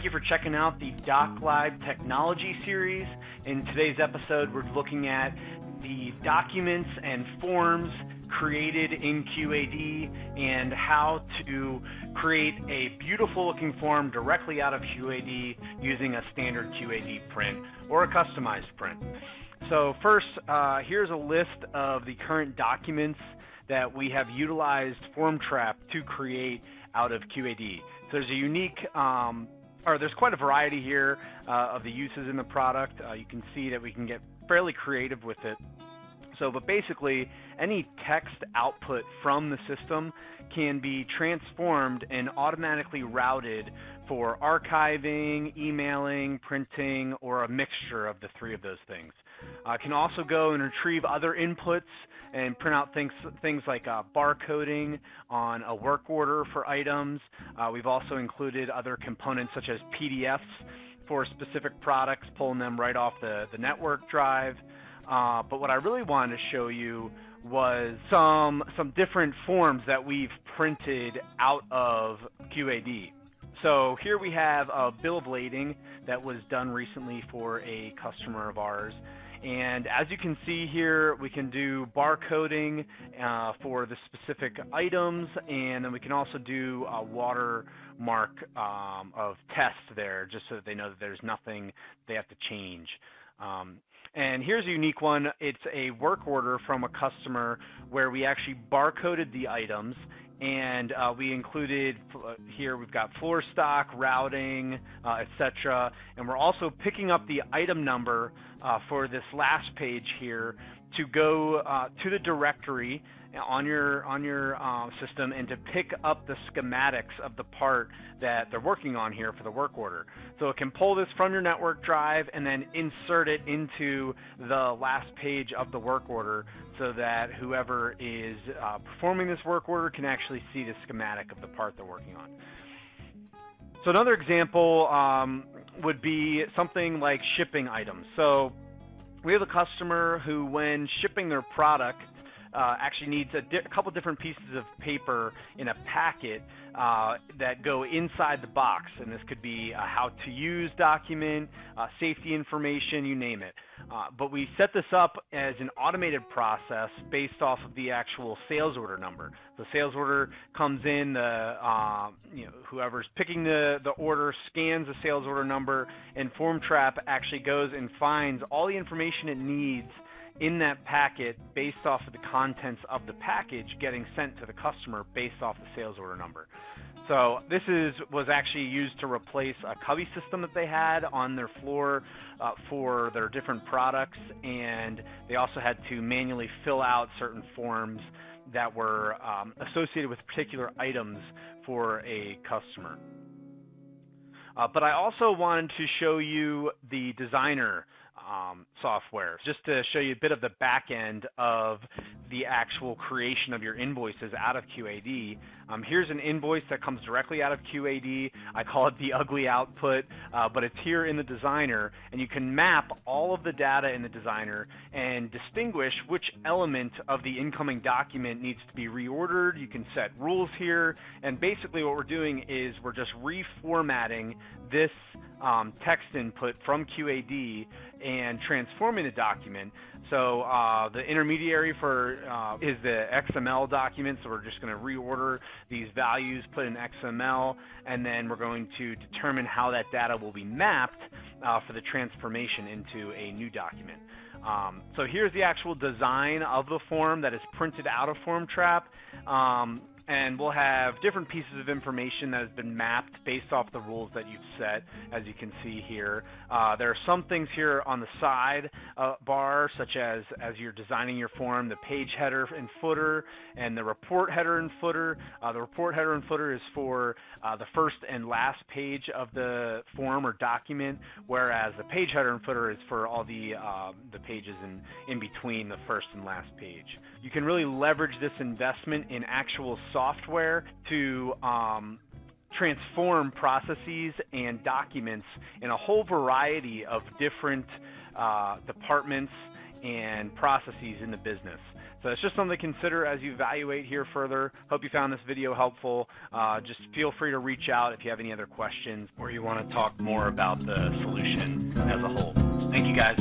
Thank you for checking out the Doc Live Technology series. In today's episode, we're looking at the documents and forms created in QAD and how to create a beautiful looking form directly out of QAD using a standard QAD print or a customized print. So first, here's a list of the current documents that we have utilized FormTrap to create out of QAD. So there's a unique, there's quite a variety here of the uses in the product. You can see that we can get fairly creative with it. So, but basically, any text output from the system can be transformed and automatically routed for archiving, emailing, printing, or a mixture of the three of those things. It can also go and retrieve other inputs and print out things like barcoding on a work order for items. We've also included other components such as PDFs for specific products, pulling them right off the network drive. But what I really wanted to show you was some different forms that we've printed out of QAD. So here we have a bill of lading that was done recently for a customer of ours. And as you can see here, we can do barcoding for the specific items, and then we can also do a watermark of test there, just so that they know that there's nothing they have to change. And here's a unique one. It's a work order from a customer where we actually barcoded the items, and we included here, we've got floor stock, routing, etc. And we're also picking up the item number for this last page here to go to the directory on your system and to pick up the schematics of the part that they're working on here for the work order. So it can pull this from your network drive and then insert it into the last page of the work order so that whoever is performing this work order can actually see the schematic of the part they're working on. So another example would be something like shipping items. So we have a customer who, when shipping their product, actually needs a couple different pieces of paper in a packet that go inside the box, and this could be a how-to-use document, safety information, you name it. But we set this up as an automated process based off of the actual sales order number. The sales order comes in, whoever's picking the order scans the sales order number, and FormTrap actually goes and finds all the information it needs in that packet based off of the contents of the package getting sent to the customer based off the sales order number. So this was actually used to replace a cubby system that they had on their floor for their different products, and they also had to manually fill out certain forms that were associated with particular items for a customer. But I also wanted to show you the designer software, just to show you a bit of the back end of the actual creation of your invoices out of QAD. Here's an invoice that comes directly out of QAD. I call it the ugly output, but it's here in the designer, and you can map all of the data in the designer and distinguish which element of the incoming document needs to be reordered. You can set rules here, and basically what we're doing is we're just reformatting this text input from QAD and transforming the document. So the intermediary is the XML document, so we're just going to reorder these values, put in XML, and then we're going to determine how that data will be mapped for the transformation into a new document. So here's the actual design of the form that is printed out of FormTrap. And we'll have different pieces of information that has been mapped based off the rules that you've set, as you can see here. There are some things here on the side bar, such as you're designing your form, the page header and footer, and the report header and footer. The report header and footer is for the first and last page of the form or document, whereas the page header and footer is for all the pages in between the first and last page. You can really leverage this investment in actual software to transform processes and documents in a whole variety of different departments and processes in the business. So it's just something to consider as you evaluate here further. Hope you found this video helpful. Just feel free to reach out if you have any other questions or you want to talk more about the solution as a whole. Thank you, guys.